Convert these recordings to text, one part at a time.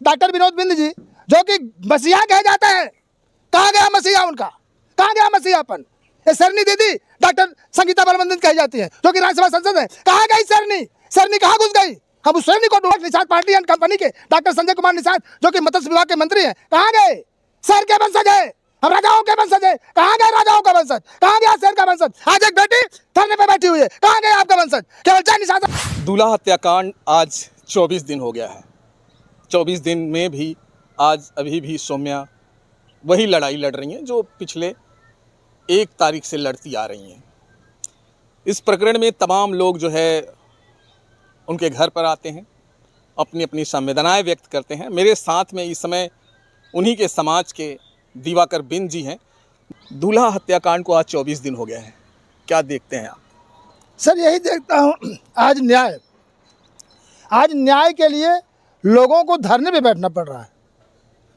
Doctor Vinod बिंद जी, जो कि मसीहा कहे जाते हैं, कहाँ गया मसीहा उनका? कहाँ गया मसीहापन? ये सरनी दीदी डॉक्टर संगीता बलवंदन कही जाती है, जो कि राज्यसभा सांसद है, कहाँ गई सरनी? सरनी कहाँ घुस गई? हम उस सरनी को ढूंढ। निषाद पार्टी एंड कंपनी के डॉक्टर संजय कुमार निषाद, जो कि मत्स्य विभाग के मंत्री हैं, कहाँ गए? सर के वंशज है, हम राजाओं के वंशज है, कहाँ गए राजाओं का वंशज? कहाँ गया शेर का वंशज? आज एक बेटी धरने पे बैठी हुई है, कहाँ गया आपका वंशज? केवल जय निषाद। दूल्हा हत्याकांड आज 24 दिन हो गया है। 24 दिन में भी आज अभी भी सौम्या वही लड़ाई लड़ रही हैं जो पिछले 1 तारीख से लड़ती आ रही हैं। इस प्रकरण में तमाम लोग जो है उनके घर पर आते हैं, अपनी अपनी संवेदनाएं व्यक्त करते हैं। मेरे साथ में इस समय उन्हीं के समाज के दिवाकर बिंद जी हैं। दूल्हा हत्याकांड को आज 24 दिन हो गया है, क्या देखते हैं आप? सर यही देखता हूँ, आज न्याय के लिए लोगों को धरने पे बैठना पड़ रहा है।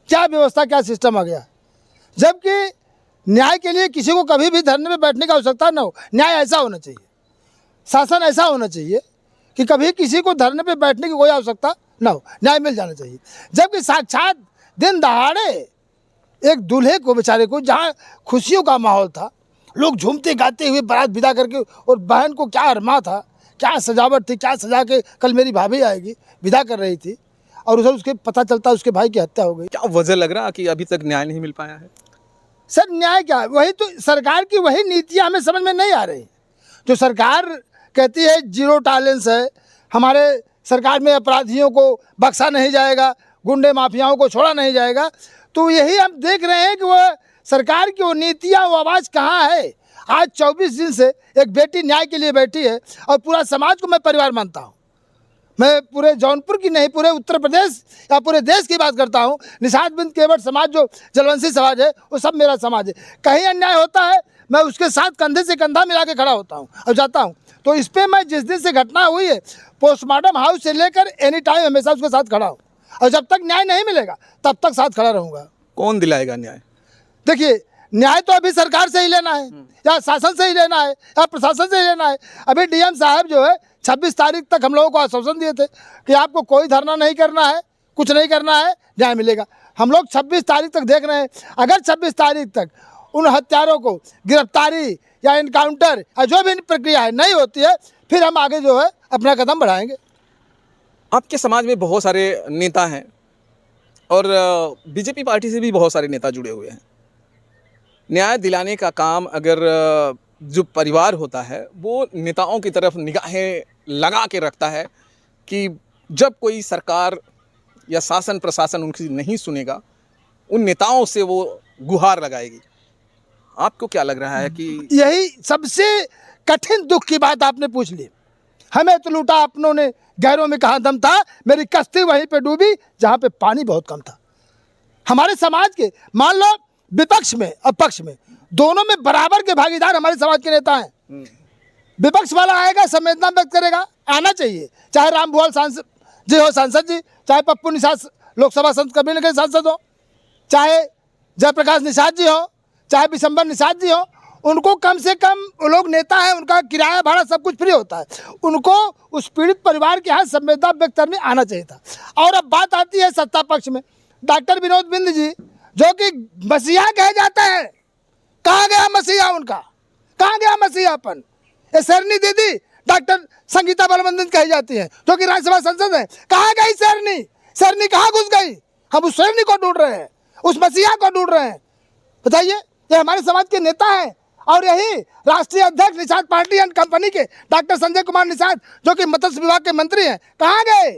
क्या व्यवस्था, क्या सिस्टम आ गया, जबकि न्याय के लिए किसी को कभी भी धरने पे बैठने की आवश्यकता न हो। न्याय ऐसा होना चाहिए, शासन ऐसा होना चाहिए कि कभी किसी को धरने पे बैठने की कोई आवश्यकता न हो, न्याय मिल जाना चाहिए। जबकि साक्षात दिन दहाड़े एक दूल्हे को, बेचारे को, जहाँ खुशियों का माहौल था, लोग झूमते गाते हुए बारात विदा करके, और बहन को क्या अरमा था, क्या सजावट थी, क्या सजा के कल मेरी भाभी आएगी विदा कर रही थी, और उसे उसके पता चलता उसके भाई की हत्या हो गई। क्या वजह लग रहा कि अभी तक न्याय नहीं मिल पाया है? सर न्याय क्या, वही तो सरकार की वही नीतियाँ हमें समझ में नहीं आ रही। जो सरकार कहती है जीरो टॉलरेंस है, हमारे सरकार में अपराधियों को बख्शा नहीं जाएगा, गुंडे माफियाओं को छोड़ा नहीं जाएगा, तो यही हम देख रहे हैं कि वह सरकार की वो नीतियाँ, वो आवाज़ कहाँ है। आज 24 दिन से एक बेटी न्याय के लिए बैठी है, और पूरा समाज को मैं परिवार मानता हूँ। मैं पूरे जौनपुर की नहीं, पूरे उत्तर प्रदेश या पूरे देश की बात करता हूँ। निषाद बिंद केवट समाज, जो जलवंशी समाज है, वो सब मेरा समाज है। कहीं अन्याय होता है, मैं उसके साथ कंधे से कंधा मिला के खड़ा होता हूँ और जाता हूँ। तो इस पर मैं जिस दिन से घटना हुई है, पोस्टमार्टम हाउस से लेकर एनी टाइम हमेशा उसके साथ खड़ा हूँ, और जब तक न्याय नहीं मिलेगा तब तक साथ खड़ा रहूँगा। कौन दिलाएगा न्याय? देखिए, न्याय तो अभी सरकार से ही लेना है, या शासन से ही लेना है, या प्रशासन से ही लेना है। अभी डीएम साहब जो है 26 तारीख तक हम लोगों को आश्वासन दिए थे कि आपको कोई धरना नहीं करना है, कुछ नहीं करना है, न्याय मिलेगा। हम लोग 26 तारीख तक देख रहे हैं। अगर 26 तारीख तक उन हत्यारों को गिरफ्तारी या इनकाउंटर या जो भी प्रक्रिया है नहीं होती है, फिर हम आगे जो है अपना कदम बढ़ाएंगे। आपके समाज में बहुत सारे नेता हैं, और बीजेपी पार्टी से भी बहुत सारे नेता जुड़े हुए हैं। न्याय दिलाने का काम अगर जो परिवार होता है वो नेताओं की तरफ निगाहें लगा के रखता है कि जब कोई सरकार या शासन प्रशासन उनकी नहीं सुनेगा, उन नेताओं से वो गुहार लगाएगी। आपको क्या लग रहा है कि यही सबसे कठिन दुख की बात आपने पूछ ली। हमें तो लूटा अपनों ने, गैरों में कहाँ दम था, मेरी कश्ती वहीं पे डूबी जहाँ पे पानी बहुत कम था। हमारे समाज के, मान लो विपक्ष में और पक्ष में, दोनों में बराबर के भागीदार हमारे समाज के नेता हैं। विपक्ष वाला आएगा, संवेदना व्यक्त करेगा, आना चाहिए, चाहे रामभुआल सांसद जी हो, सांसद जी, चाहे पप्पू निषाद लोकसभा संसद कबीर के सांसद हो, चाहे जयप्रकाश निषाद जी हो, चाहे विशंबर निषाद जी हो। उनको कम से कम, वो लोग नेता है, उनका किराया भाड़ा सब कुछ फ्री होता है, उनको उस पीड़ित परिवार के यहाँ संवेदना व्यक्त करने आना चाहिए था। और अब बात आती है सत्ता पक्ष में। डॉक्टर विनोद बिंद जी, जो कि मसीहा कहे जाते हैं, कहाँ गया मसीहा उनका? कहाँ गया मसीहापन? ये सरनी दीदी डॉक्टर संगीता बलवंदन कही जाती है, जो कि राज्यसभा सांसद है, कहाँ गई सरनी? सरनी कहाँ घुस गई? हम उस सरनी को ढूंढ रहे हैं, उस मसीहा को ढूंढ रहे हैं। बताइए, ये हमारे समाज के नेता हैं। और यही राष्ट्रीय अध्यक्ष निषाद पार्टी एंड कंपनी के डॉक्टर संजय कुमार निषाद, जो कि मत्स्य विभाग के मंत्री हैं, कहाँ गए?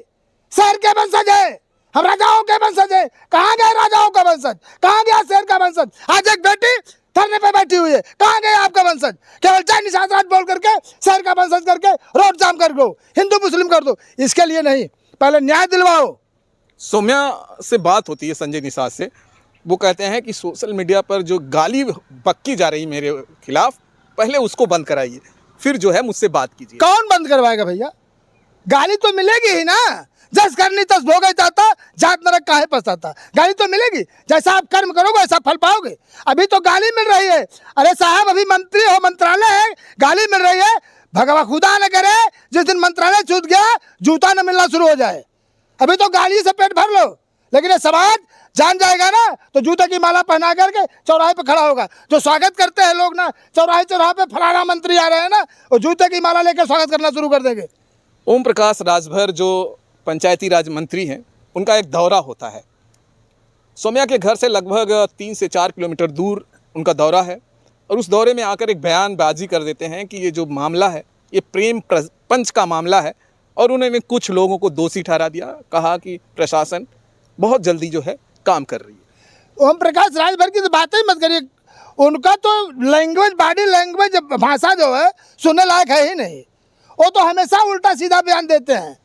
शेर के वंशज है, हम राजाओं के वंशज है, कहाँ गए राजाओं का वंशज? कहाँ गया शेर का वंशज? आज एक बेटी धरने पे बैठी हुई है, कहाँ गए आपका वंशज? केवल जय निषाद राज बोल करके शेर का वंशज करके रोड जाम कर दो, हिंदू मुस्लिम कर दो। इसके लिए नहीं, पहले न्याय दिलवाओ। सौम्या से बात होती है संजय निषाद से, वो कहते हैं कि सोशल मीडिया पर जो गाली बक्की जा रही मेरे खिलाफ, पहले उसको बंद कराइए, फिर जो है मुझसे बात कीजिए। कौन बंद करवाएगा भैया? गाली तो मिलेगी ही ना। जस करनी तस भोग जाता, जात नरक काहे पछताता। गाली तो मिलेगी, जैसा आप कर्म करोगे वैसा फल पाओगे। अभी तो गाली मिल रही है। अरे साहब, अभी मंत्री हो, मंत्रालय है, गाली मिल रही है। भगवान खुदा न करे जिस दिन मंत्रालय छूट गया, जूता न मिलना शुरू हो जाए। अभी तो गाली से पेट भर लो, लेकिन ये समाज जान जाएगा ना तो जूते की माला पहना करके चौराहे पे खड़ा होगा। जो स्वागत करते हैं लोग ना चौराहे चौराहे पे फलाना मंत्री आ रहे हैं ना, वो जूते की माला लेकर स्वागत करना शुरू कर देंगे। ओम प्रकाश राजभर जो पंचायती राज मंत्री हैं, उनका एक दौरा होता है। सौम्या के घर से लगभग 3 से 4 किलोमीटर दूर उनका दौरा है और उस दौरे में आकर एक बयानबाजी कर देते हैं कि ये जो मामला है ये प्रेम पंच का मामला है और उन्होंने कुछ लोगों को दोषी ठहरा दिया। कहा कि प्रशासन बहुत जल्दी जो है काम कर रही है। ओम प्रकाश राजभर की तो बातें ही मत करिए। उनका तो लैंग्वेज, बॉडी लैंग्वेज, भाषा जो है सुनने लायक है ही नहीं। वो तो हमेशा उल्टा सीधा बयान देते हैं,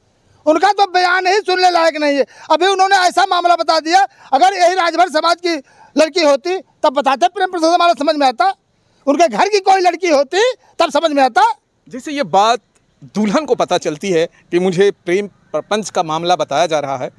उनका तो बयान ही सुनने लायक नहीं है। अभी उन्होंने ऐसा मामला बता दिया, अगर यही राजभर समाज की लड़की होती तब बताते प्रेम प्रसंग हमारा समझ में आता, उनके घर की कोई लड़की होती तब समझ में आता। जैसे ये बात दुल्हन को पता चलती है कि मुझे प्रेम प्रपंच का मामला बताया जा रहा है,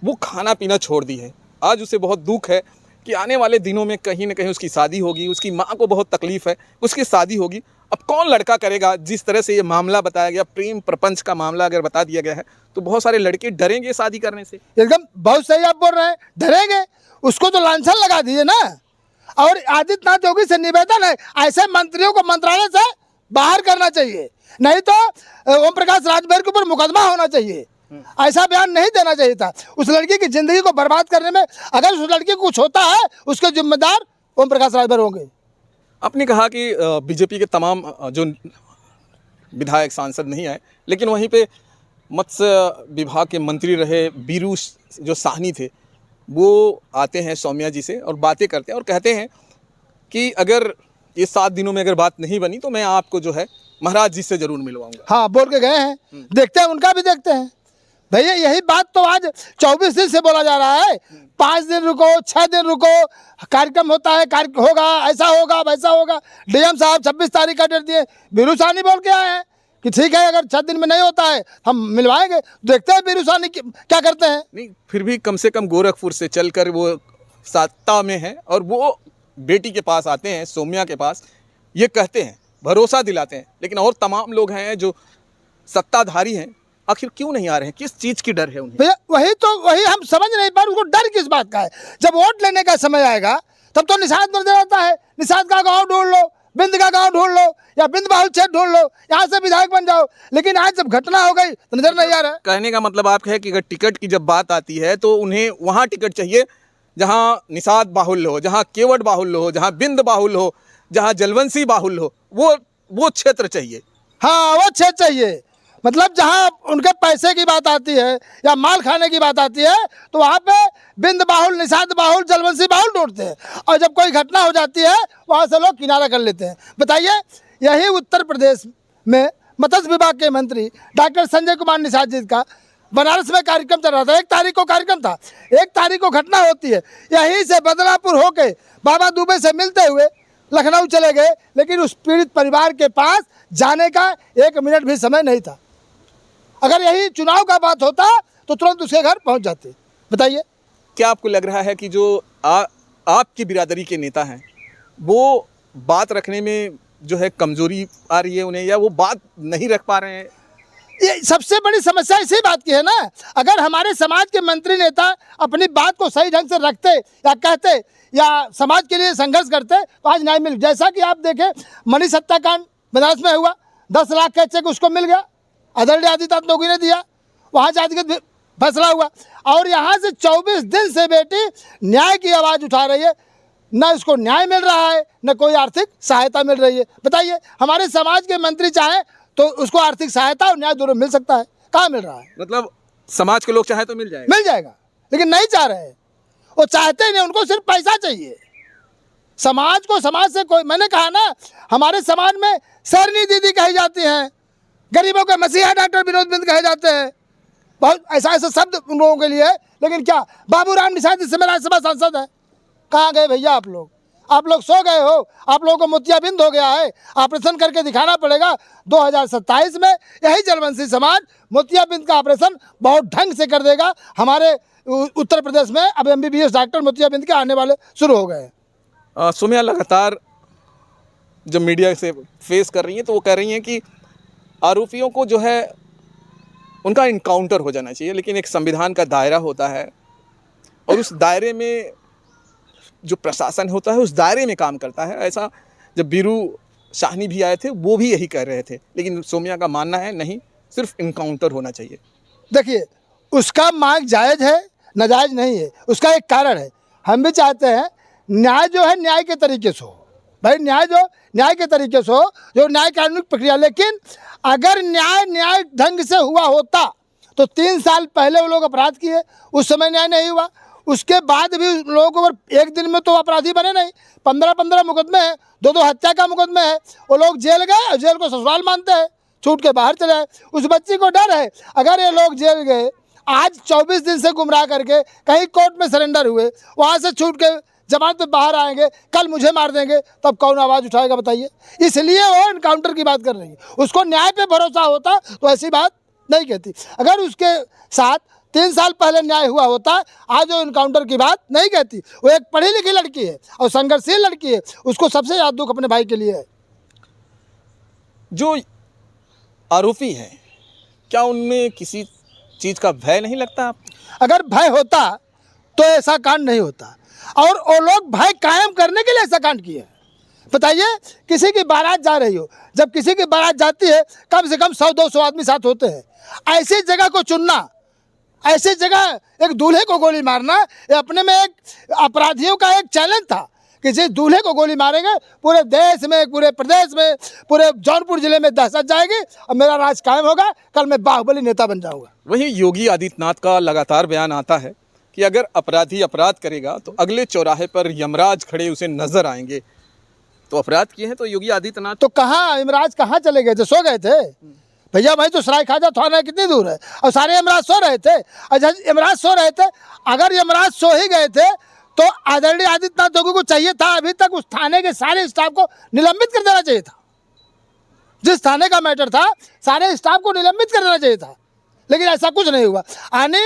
वो खाना पीना छोड़ दी है। आज उसे बहुत दुख है कि आने वाले दिनों में कहीं ना कहीं उसकी शादी होगी, उसकी माँ को बहुत तकलीफ़ है, उसकी शादी होगी। अब कौन लड़का करेगा? जिस तरह से ये मामला बताया गया, प्रेम प्रपंच का मामला अगर बता दिया गया है तो बहुत सारे लड़के डरेंगे शादी करने से। एकदम बहुत सही आप बोल रहे हैं, डरेंगे। उसको तो लांछन लगा दिए ना। और आदित्यनाथ योगी से निवेदन है, ऐसे मंत्रियों को मंत्रालय से बाहर करना चाहिए, नहीं तो ओम प्रकाश राजभर के ऊपर मुकदमा होना चाहिए। ऐसा बयान नहीं देना चाहिए था। उस लड़की की जिंदगी को बर्बाद करने में अगर उस लड़की को कुछ होता है उसके जिम्मेदार ओम प्रकाश राजभर होंगे। आपने कहा कि बीजेपी के तमाम जो विधायक सांसद नहीं आए, लेकिन वहीं पे मत्स्य विभाग के मंत्री रहे बीरू जो साहनी थे, वो आते हैं सौम्या जी से और बातें करते हैं और कहते हैं कि अगर ये 7 दिनों में अगर बात नहीं बनी तो मैं आपको जो है महाराज जी से जरूर मिलवाऊंगा। हाँ, बोल के गए हैं, देखते हैं उनका भी देखते हैं। भैया यही बात तो आज 24 दिन से बोला जा रहा है। 5 दिन रुको, 6 दिन रुको, कार्यक्रम होता है, कार्य होगा, ऐसा होगा, वैसा होगा। डीएम साहब 26 तारीख का डेट दिए, बीरू साहनी बोल के आए हैं कि ठीक है अगर 6 दिन में नहीं होता है हम मिलवाएंगे। देखते हैं बीरू साहनी क्या करते हैं। नहीं, फिर भी कम से कम गोरखपुर से चलकर वो सत्ता में है और वो बेटी के पास आते हैं, सौम्या के पास, ये कहते हैं, भरोसा दिलाते हैं। लेकिन और तमाम लोग हैं जो सत्ताधारी हैं, आखिर क्यों नहीं आ रहे हैं? किस चीज़ की डर है उन्हें? भैया वही हम समझ नहीं पा रहे, उसको डर किस बात का है। जब वोट लेने का समय आएगा तब तो निषाद नजर आता है, निषाद का गांव ढूंढ लो, बिंद का गांव ढूंढ लो या बिंद बाहुल क्षेत्र ढूंढ लो, यहाँ से विधायक बन जाओ। लेकिन आज जब घटना हो गई तो नजर नहीं आ रहा है। कहने का मतलब आप है कि अगर टिकट की जब बात आती है तो उन्हें वहाँ टिकट चाहिए जहाँ निषाद बाहुल्य हो, जहाँ केवट बाहुल्य हो, जहाँ बिंद बाहुल्य हो, जहाँ जलवंशी बाहुल्य हो, वो क्षेत्र चाहिए। हाँ, वो क्षेत्र चाहिए। मतलब जहाँ उनके पैसे की बात आती है या माल खाने की बात आती है तो वहाँ पे बिंद बाहुल, निषाद बाहुल, जलवंशी बाहुल ढूंढते हैं और जब कोई घटना हो जाती है वहाँ से लोग किनारा कर लेते हैं। बताइए, यही उत्तर प्रदेश में मत्स्य विभाग के मंत्री डॉक्टर संजय कुमार निषाद जी का बनारस में कार्यक्रम चल रहा था। 1 तारीख को कार्यक्रम था, 1 तारीख को घटना होती है। यहीं से बदलापुर होके बाबा दुबे से मिलते हुए लखनऊ चले गए, लेकिन उस पीड़ित परिवार के पास जाने का 1 मिनट भी समय नहीं था। अगर यही चुनाव का बात होता तो तुरंत उसके घर पहुंच जाते। बताइए, क्या आपको लग रहा है कि जो आपकी बिरादरी के नेता हैं वो बात रखने में जो है कमजोरी आ रही है उन्हें, या वो बात नहीं रख पा रहे हैं? ये सबसे बड़ी समस्या इसी बात की है ना। अगर हमारे समाज के मंत्री नेता अपनी बात को सही ढंग से रखते या कहते या समाज के लिए संघर्ष करते तो आज न्याय मिल। जैसा कि आप देखें, मनीष हत्याकांड बनारस में हुआ, 10 लाख का चेक उसको मिल गया, आदरणीय आदित्यनाथ योगी ने दिया, वहाँ जाति फैसला हुआ। और यहाँ से 24 दिन से बेटी न्याय की आवाज़ उठा रही है, न इसको न्याय मिल रहा है न कोई आर्थिक सहायता मिल रही है। बताइए, हमारे समाज के मंत्री चाहे तो उसको आर्थिक सहायता और न्याय दोनों मिल सकता है, कहाँ मिल रहा है? मतलब समाज के लोग चाहे तो मिल जाएगा, लेकिन नहीं चाह रहे हैं। वो चाहते नहीं, उनको सिर्फ पैसा चाहिए। समाज को समाज से कोई, मैंने कहा ना, हमारे समाज में सरनी दीदी कही जाती हैं, गरीबों के मसीहा डॉक्टर विनोद बिंद कहे जाते हैं, बहुत ऐसा शब्द उन लोगों के लिए है। लेकिन क्या बाबूराम निषाद जिस समय राज्यसभा सांसद है, कहाँ गए भैया आप लोग? आप लोग सो गए हो। आप लोगों को मोतियाबिंद हो गया है, ऑपरेशन करके दिखाना पड़ेगा। 2027 में यही जलवंशी समाज मोतियाबिंद का ऑपरेशन बहुत ढंग से कर देगा। हमारे उत्तर प्रदेश में अब MBBS डॉक्टर मोतियाबिंद के आने वाले शुरू हो गए हैं। सौम्या लगातार जब मीडिया से फेस कर रही हैं तो वो कह रही हैं कि आरोपियों को जो है उनका इनकाउंटर हो जाना चाहिए, लेकिन एक संविधान का दायरा होता है, और उस दायरे में जो प्रशासन होता है उस दायरे में काम करता है। ऐसा जब बीरू शाहनी भी आए थे वो भी यही कह रहे थे, लेकिन सोम्या का मानना है नहीं, सिर्फ इनकाउंटर होना चाहिए। देखिए, उसका मांग जायज़ है, नाजायज़ नहीं है। उसका एक कारण है, हम भी चाहते हैं न्याय जो है न्याय के तरीके से हो। भाई न्याय जो न्याय के तरीके से हो, जो न्याय कानूनी प्रक्रिया। लेकिन अगर न्याय ढंग से हुआ होता तो 3 साल पहले वो लोग अपराध किए, उस समय न्याय नहीं हुआ। उसके बाद भी लोगों को एक दिन में तो अपराधी बने नहीं, 15-15 मुकदमे हैं, 2-2 हत्या का मुकदमे है। वो लोग जेल गए और जेल को ससुराल मानते हैं, छूट के बाहर चले आए। उस बच्ची को डर है, अगर ये लोग जेल गए, आज 24 दिन से गुमराह करके कहीं कोर्ट में सरेंडर हुए, वहाँ से छूट के जमानत पे बाहर आएंगे, कल मुझे मार देंगे, तब कौन आवाज़ उठाएगा बताइए। इसलिए वो इनकाउंटर की बात कर रही है। उसको न्याय पे भरोसा होता तो ऐसी बात नहीं कहती। अगर उसके साथ 3 साल पहले न्याय हुआ होता, आज वो इनकाउंटर की बात नहीं कहती। वो एक पढ़ी लिखी लड़की है और संघर्षशील लड़की है, उसको सबसे ज़्यादा दुख अपने भाई के लिए है। जो आरोपी हैं, क्या उनमें किसी चीज़ का भय नहीं लगता आप? अगर भय होता तो ऐसा कांड नहीं होता, और वो लोग भय कायम करने के लिए ऐसा कांड किए हैं। बताइए, किसी की बारात जा रही हो, जब किसी की बारात जाती है कम से कम 100-200 आदमी साथ होते हैं। ऐसी जगह को चुनना, ऐसी जगह एक दूल्हे को गोली मारना, ये अपने में एक अपराधियों का एक चैलेंज था कि जिस दूल्हे को गोली मारेंगे पूरे देश में, पूरे प्रदेश में, पूरे जौनपुर जिले में दहशत जाएगी और मेरा राज कायम होगा, कल मैं बाहुबली नेता बन जाऊंगा। वहीं योगी आदित्यनाथ का लगातार बयान आता है कि अगर अपराधी अपराध करेगा तो अगले चौराहे पर यमराज खड़े उसे नजर आएंगे। तो अपराध किए हैं तो योगी आदित्यनाथ तो कहाँ यमराज कहाँ चले गए थे? सो गए थे भैया। भाई तो सराय खाजा थाना कितनी दूर है, और सारे यमराज सो रहे थे। अच्छा, यमराज सो रहे थे, अगर यमराज सो ही गए थे तो आदरणीय आदित्यनाथ योगी को चाहिए था अभी तक उस थाने के सारे स्टाफ को निलंबित कर देना चाहिए था। जिस थाने का मैटर था सारे स्टाफ को निलंबित कर देना चाहिए था, लेकिन ऐसा कुछ नहीं हुआ। यानी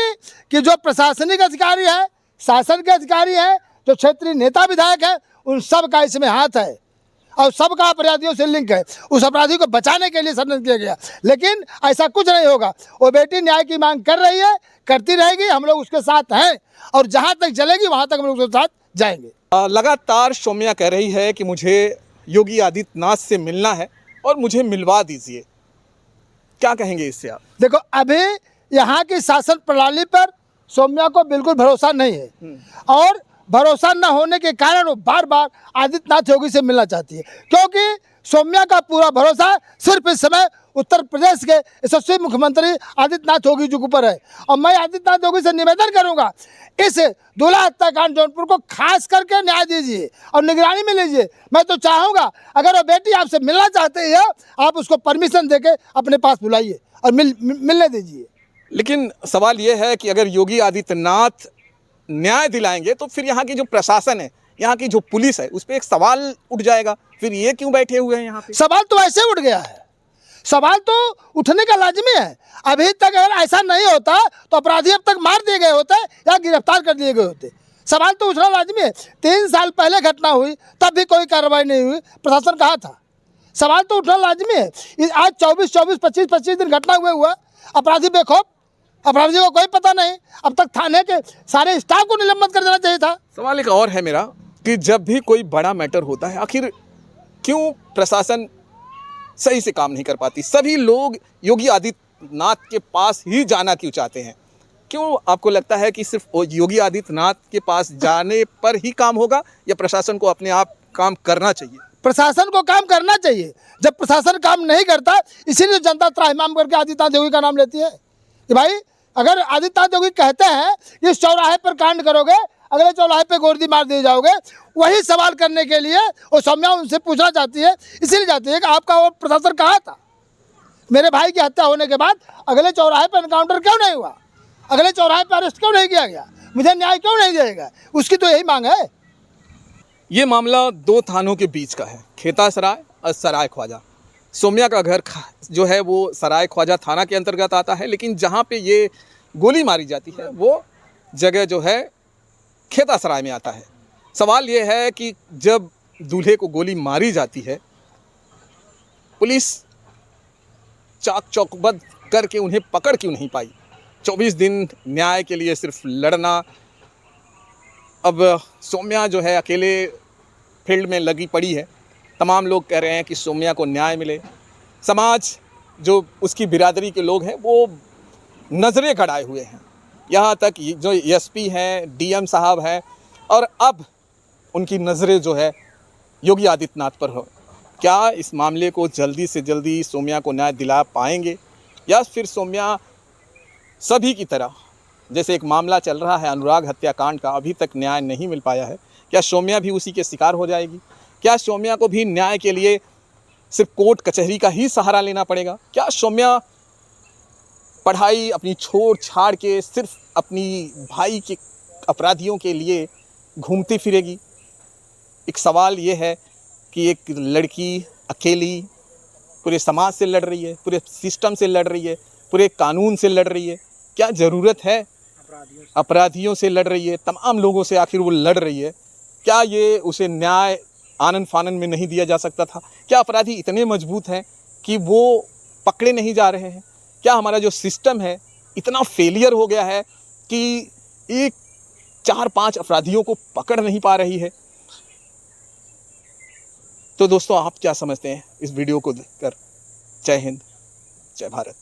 कि जो प्रशासनिक अधिकारी है, शासन के अधिकारी हैं, जो क्षेत्रीय नेता विधायक है, उन सब का इसमें हाथ है और सबका अपराधियों से लिंक है। उस अपराधी को बचाने के लिए षड्यंत्र किया गया, लेकिन ऐसा कुछ नहीं होगा। वो बेटी न्याय की मांग कर रही है, करती रहेगी, हम लोग उसके साथ हैं और जहाँ तक चलेगी वहाँ तक हम लोग उसके साथ जाएंगे। लगातार सौम्या कह रही है कि मुझे योगी आदित्यनाथ से मिलना है और मुझे मिलवा दीजिए। क्या कहेंगे इससे आप? देखो, अभी यहाँ की शासन प्रणाली पर सौम्या को बिल्कुल भरोसा नहीं है, और भरोसा न होने के कारण वो बार बार आदित्यनाथ योगी से मिलना चाहती है, क्योंकि सौम्या का पूरा भरोसा सिर्फ इस समय उत्तर प्रदेश के यशस्वी मुख्यमंत्री आदित्यनाथ योगी जी के ऊपर है। और मैं आदित्यनाथ योगी से निवेदन करूंगा, इस दूल्हा हत्याकांड जौनपुर को खास करके न्याय दीजिए और निगरानी में लीजिए। मैं तो चाहूँगा अगर वो बेटी आपसे मिलना चाहती है, आप उसको परमिशन देके अपने पास बुलाइए और मिलने दीजिए। लेकिन सवाल ये है कि अगर योगी आदित्यनाथ न्याय दिलाएंगे तो फिर यहाँ की जो प्रशासन है, यहाँ की जो पुलिस है, उस पर एक सवाल उठ जाएगा, फिर ये क्यों बैठे हुए हैं यहाँ पे? सवाल तो ऐसे उठ गया है, सवाल तो उठने का लाजमी है। अभी तक अगर ऐसा नहीं होता तो अपराधी अब तक मार दिए गए होते या गिरफ्तार कर दिए गए होते। सवाल तो उठना लाजमी है। 3 साल पहले घटना हुई, तब भी कोई कार्रवाई नहीं हुई, प्रशासन कहाँ था? सवाल तो उठना लाजमी है। आज 24-24, 25-25 दिन घटना हुआ, अपराधी बेखौफ, अपराधी को कोई पता नहीं। अब तक थाने के सारे स्टाफ को निलंबित कर देना चाहिए था। सवाल एक और है मेरा कि जब भी कोई बड़ा मैटर होता है, आखिर क्यों प्रशासन सही से काम नहीं कर पाती? सभी लोग योगी आदित्यनाथ के पास ही जाना क्यों चाहते हैं? क्यों आपको लगता है कि सिर्फ योगी आदित्यनाथ के पास जाने पर ही काम होगा, या प्रशासन को अपने आप काम करना चाहिए? प्रशासन को काम करना चाहिए। जब प्रशासन काम नहीं करता, इसीलिए जनता त्राहिमाम करके आदित्यनाथ योगी का नाम लेती है कि भाई अगर आदित्यनाथ योगी कहते हैं इस चौराहे पर कांड करोगे, अगले चौराहे पे गोली मार दिए जाओगे, वही सवाल करने के लिए वो सौम्या उनसे पूछना चाहती है, इसीलिए चाहती है कि आपका वो प्रशासन कहाँ था? मेरे भाई की हत्या होने के बाद अगले चौराहे पर एनकाउंटर क्यों नहीं हुआ? अगले चौराहे पर अरेस्ट क्यों नहीं किया गया? मुझे न्याय क्यों नहीं दिएगा? उसकी तो यही मांग है। ये मामला 2 थानों के बीच का है, खेता सराय और सराय ख्वाजा। सौम्या का घर जो है वो सराय ख्वाजा थाना के अंतर्गत आता है, लेकिन जहाँ पे ये गोली मारी जाती है वो जगह जो है खेता सराय में आता है। सवाल ये है कि जब दूल्हे को गोली मारी जाती है, पुलिस चाक चौकबंद करके उन्हें पकड़ क्यों नहीं पाई? 24 दिन न्याय के लिए सिर्फ लड़ना, अब सौम्या जो है अकेले फील्ड में लगी पड़ी है। तमाम लोग कह रहे हैं कि सौम्या को न्याय मिले। समाज जो उसकी बिरादरी के लोग हैं वो नज़रें गड़ाए हुए हैं। यहाँ तक जो एसपी हैं, डीएम साहब हैं, और अब उनकी नज़रें जो है योगी आदित्यनाथ पर हो। क्या इस मामले को जल्दी से जल्दी सौम्या को न्याय दिला पाएंगे, या फिर सौम्या सभी की तरह, जैसे एक मामला चल रहा है अनुराग हत्याकांड का, अभी तक न्याय नहीं मिल पाया है, क्या सौम्या भी उसी के शिकार हो जाएगी? क्या सौम्या को भी न्याय के लिए सिर्फ कोर्ट कचहरी का ही सहारा लेना पड़ेगा? क्या सौम्या पढ़ाई अपनी छोड़ छाड़ के सिर्फ अपनी भाई के अपराधियों के लिए घूमती फिरेगी? एक सवाल ये है कि एक लड़की अकेली पूरे समाज से लड़ रही है, पूरे सिस्टम से लड़ रही है, पूरे कानून से लड़ रही है। क्या ज़रूरत है? अपराधियों से लड़ रही है, तमाम लोगों से आखिर वो लड़ रही है। क्या ये उसे न्याय आनन फानन में नहीं दिया जा सकता था? क्या अपराधी इतने मजबूत हैं कि वो पकड़े नहीं जा रहे हैं? क्या हमारा जो सिस्टम है इतना फेलियर हो गया है कि एक 4-5 अपराधियों को पकड़ नहीं पा रही है? तो दोस्तों, आप क्या समझते हैं इस वीडियो को देखकर? जय हिंद, जय भारत।